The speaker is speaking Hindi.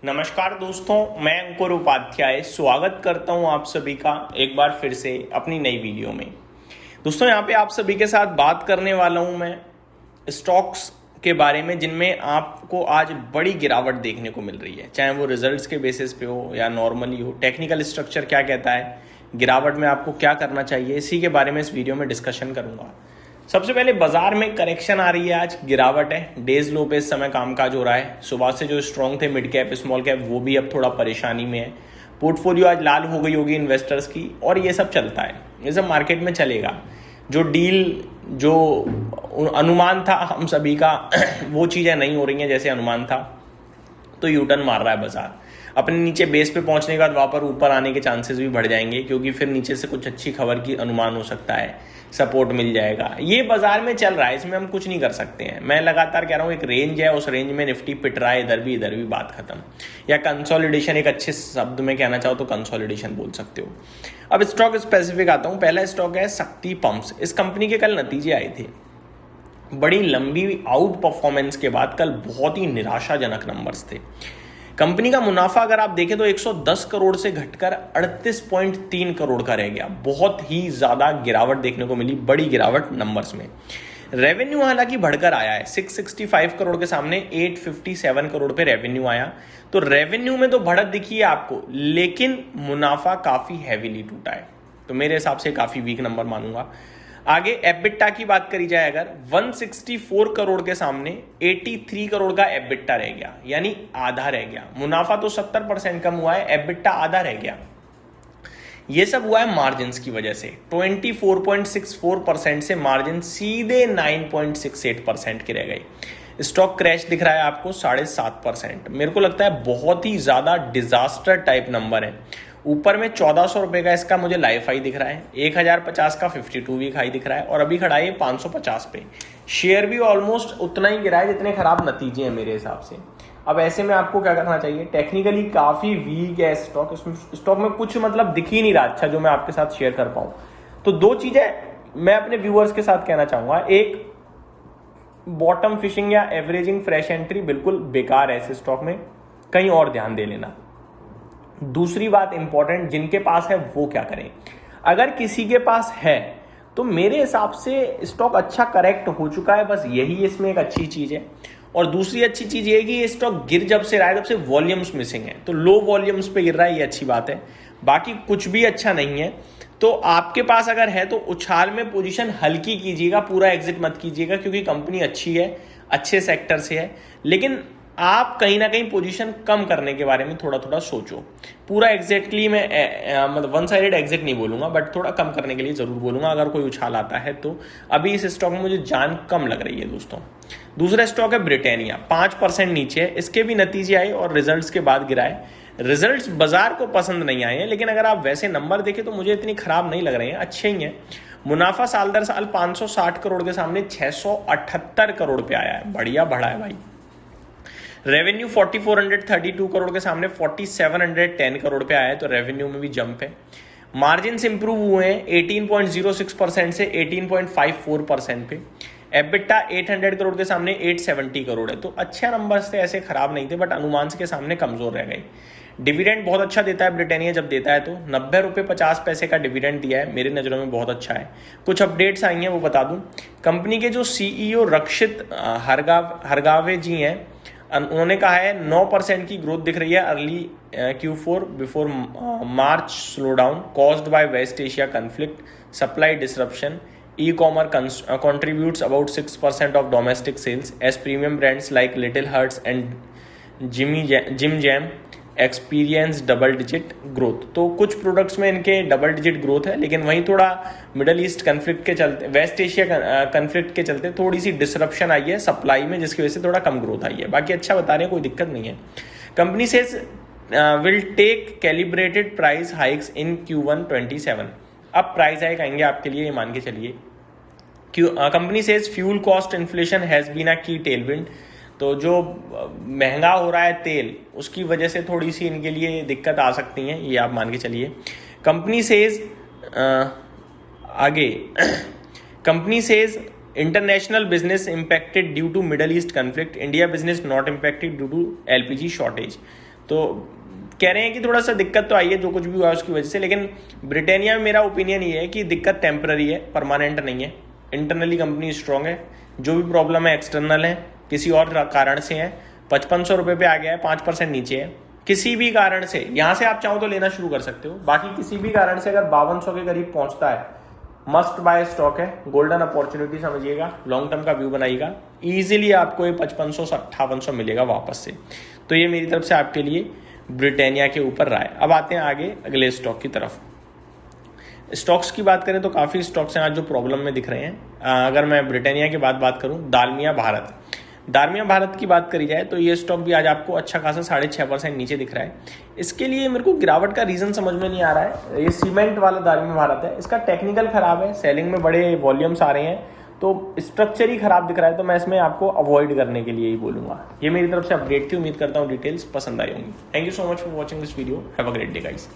नमस्कार दोस्तों, मैं अंकुर उपाध्याय स्वागत करता हूं आप सभी का एक बार फिर से अपनी नई वीडियो में। दोस्तों, यहां पे आप सभी के साथ बात करने वाला हूं मैं स्टॉक्स के बारे में जिनमें आपको आज बड़ी गिरावट देखने को मिल रही है, चाहे वो रिजल्ट्स के बेसिस पे हो या नॉर्मली हो। टेक्निकल स्ट्रक्चर क्या कहता है, गिरावट में आपको क्या करना चाहिए, इसी के बारे में इस वीडियो में डिस्कशन करूंगा। सबसे पहले बाजार में करेक्शन आ रही है, आज गिरावट है, डेज लो पे इस समय कामकाज हो रहा है। सुबह से जो स्ट्रॉन्ग थे मिड कैप स्मॉल कैप वो भी अब थोड़ा परेशानी में है। पोर्टफोलियो आज लाल हो गई होगी इन्वेस्टर्स की, और ये सब चलता है, ये सब मार्केट में चलेगा। जो डील जो अनुमान था हम सभी का वो चीज़ें नहीं हो रही हैं जैसे अनुमान था, तो यू टर्न मार रहा है बाजार। अपने नीचे बेस पे पहुंचने के बाद वापस ऊपर आने के चांसेस भी बढ़ जाएंगे, क्योंकि फिर नीचे से कुछ अच्छी खबर की अनुमान हो सकता है, सपोर्ट मिल जाएगा। ये बाजार में चल रहा है, इसमें हम कुछ नहीं कर सकते हैं। मैं लगातार कह रहा हूँ एक रेंज है, उस रेंज में निफ्टी पिट रहा है, इधर भी बात खत्म। या कंसोलिडेशन, एक अच्छे शब्द में कहना चाहो तो कंसोलिडेशन बोल सकते हो। अब स्टॉक स्पेसिफिक आता हूँ। पहला स्टॉक है शक्ति पंप्स। इस कंपनी के कल नतीजे आए थे, बड़ी लंबी आउट परफॉर्मेंस के बाद कल बहुत ही निराशाजनक नंबर्स थे। कंपनी का मुनाफा अगर आप देखें तो 110 करोड़ से घटकर 38.3 करोड़ का रह गया। बहुत ही ज्यादा गिरावट देखने को मिली, बड़ी गिरावट नंबर्स में। रेवेन्यू हालांकि बढ़कर आया है, 665 करोड़ के सामने 857 करोड़ पे रेवेन्यू आया। तो रेवेन्यू में तो बढ़त दिखी है आपको, लेकिन मुनाफा काफी हैवीली टूटा है, तो मेरे हिसाब से काफी वीक नंबर मानूंगा। आगे एबिटा की बात करी जाए अगर, 164 करोड़ के सामने 83 करोड़ का एबिटा रह गया, यानी आधा रह गया। मुनाफा तो 70% कम हुआ है, एबिटा आधा रह गया। ये सब हुआ है मार्जिन की वजह से। 24.64% से मार्जिन सीधे 9.68% के रह गए। स्टॉक क्रैश दिख रहा है आपको 7.5%। मेरे को लगता है बहुत ही ज्यादा डिजास्टर टाइप नंबर है। ऊपर में 1400 रुपए का इसका मुझे लाइफ हाई दिख रहा है, 1050 का 52 वीक हाई दिख रहा है, और अभी खड़ा है 550 पे। शेयर भी ऑलमोस्ट उतना ही गिरा है जितने खराब नतीजे हैं मेरे हिसाब से। अब ऐसे में आपको क्या करना चाहिए, टेक्निकली काफी वीक है स्टॉक, स्टॉक में कुछ मतलब दिख ही नहीं रहा अच्छा जो मैं आपके साथ शेयर कर पाऊं। तो दो चीजें मैं अपने व्यूअर्स के साथ कहना चाहूंगा। एक, बॉटम फिशिंग या एवरेजिंग फ्रेश एंट्री बिल्कुल बेकार है ऐसे स्टॉक में, कहीं और ध्यान दे लेना। दूसरी बात इंपॉर्टेंट, जिनके पास है वो क्या करें। अगर किसी के पास है तो मेरे हिसाब से स्टॉक अच्छा करेक्ट हो चुका है, बस यही इसमें एक अच्छी चीज है। और दूसरी अच्छी चीज ये है कि ये स्टॉक गिर जब से रहा है तब से वॉल्यूम्स मिसिंग है, तो लो वॉल्यूम्स पे गिर रहा है, ये अच्छी बात है। बाकी कुछ भी अच्छा नहीं है। तो आपके पास अगर है तो उछाल में पोजीशन हल्की कीजिएगा, पूरा एग्जिट मत कीजिएगा, क्योंकि कंपनी अच्छी है, अच्छे सेक्टर से है। लेकिन आप कहीं ना कहीं पोजीशन कम करने के बारे में थोड़ा थोड़ा सोचो। पूरा एग्जैक्टली मैं मतलब वन साइडेड एग्जिट नहीं बोलूंगा, बट थोड़ा कम करने के लिए जरूर बोलूंगा अगर कोई उछाल आता है तो। अभी इस स्टॉक में मुझे जान कम लग रही है दोस्तों। दूसरा स्टॉक है ब्रिटानिया, 5% नीचे है। इसके भी नतीजे आए और रिजल्ट्स के बाद गिरा है। रिजल्ट्स बाजार को पसंद नहीं आए हैं, लेकिन अगर आप वैसे नंबर देखें तो मुझे इतनी खराब नहीं लग रहे हैं, अच्छे ही हैं। मुनाफा साल दर साल 560 करोड़ के सामने 678 करोड़ पे आया है, बढ़िया बढ़ा है भाई। रेवेन्यू 4432 करोड़ के सामने 4710 करोड़ पे आया है, तो रेवेन्यू में भी जंप है। मार्जिन इंप्रूव हुए हैं 18.06% से 18.54% पे। एबिटा 800 करोड़ के सामने 870 करोड़ है, तो अच्छे नंबर्स थे, ऐसे खराब नहीं थे, बट अनुमान के सामने कमजोर रह गए। डिविडेंड बहुत अच्छा देता है ब्रिटानिया, जब देता है तो 90 रुपये 50 पैसे का डिविडेंड दिया है, मेरी नज़रों में बहुत अच्छा है। कुछ अपडेट्स आई हैं वो बता दूं। कंपनी के जो सीईओ रक्षित हरगावे जी हैं, उन्होंने कहा है 9% की ग्रोथ दिख रही है early Q4 before March slow down caused by West Asia conflict, supply disruption. E-commerce contributes about 6% of domestic sales as premium brands like Little Hearts and Jim Jam experience double digit growth। तो कुछ प्रोडक्ट्स में इनके डबल डिजिट ग्रोथ है, लेकिन वहीं थोड़ा मिडल ईस्ट कन्फ्लिक्ट के चलते, वेस्ट एशिया कन्फ्लिक्ट के चलते थोड़ी सी डिसरप्शन आई है सप्लाई में, जिसकी वजह से थोड़ा कम ग्रोथ आई है। बाकी अच्छा बता रहे हैं, कोई दिक्कत नहीं है। Company says will take calibrated price hikes in Q1 27। अब प्राइस हाइक आएंगे आपके लिए, ये मान के चलिए। Company says fuel cost inflation has been a key tailwind. तो जो महंगा हो रहा है तेल, उसकी वजह से थोड़ी सी इनके लिए दिक्कत आ सकती है, ये आप मान के चलिए। कंपनी सेज आगे company says international business impacted due to Middle East conflict, India business not impacted due to LPG shortage. तो कह रहे हैं कि थोड़ा सा दिक्कत तो आई है जो कुछ भी हुआ उसकी वजह से, लेकिन ब्रिटानिया में मेरा ओपिनियन ये है कि दिक्कत टेम्पररी है, परमानेंट नहीं है। इंटरनली कंपनी स्ट्रांग है, जो भी प्रॉब्लम है एक्सटर्नल है, किसी और कारण से है। 5500 रुपये पे आ गया है, 5% नीचे है। किसी भी कारण से यहाँ से आप चाहो तो लेना शुरू कर सकते हो, बाकी किसी भी कारण से अगर 5200 के करीब पहुंचता है, मस्ट बाय स्टॉक है, गोल्डन अपॉर्चुनिटी समझिएगा, लॉन्ग टर्म का व्यू बनाइएगा, इजीली आपको ये 5500 से 5800 मिलेगा वापस से। तो ये मेरी तरफ से आपके लिए ब्रिटानिया के ऊपर राय। अब आते हैं आगे अगले स्टॉक की तरफ। स्टॉक्स की बात करें तो काफ़ी स्टॉक्स हैं आज जो प्रॉब्लम में दिख रहे हैं। अगर मैं ब्रिटानिया की बात करूं, दालमिया भारत की बात करी जाए तो ये स्टॉक भी आज आपको अच्छा खासा 6.5% नीचे दिख रहा है। इसके लिए मेरे को गिरावट का रीज़न समझ में नहीं आ रहा है। ये सीमेंट वाला दालमिया भारत है, इसका टेक्निकल खराब है, सेलिंग में बड़े वॉल्यूम्स आ रहे हैं, तो स्ट्रक्चर ही खराब दिख रहा है। तो मैं इसमें आपको अवॉइड करने के लिए ही बोलूँगा। ये मेरी तरफ से अपडेट थी, उम्मीद करता हूँ डिटेल्स पसंद आई होंगी। Thank you so much for watching this video. Have a great day guys.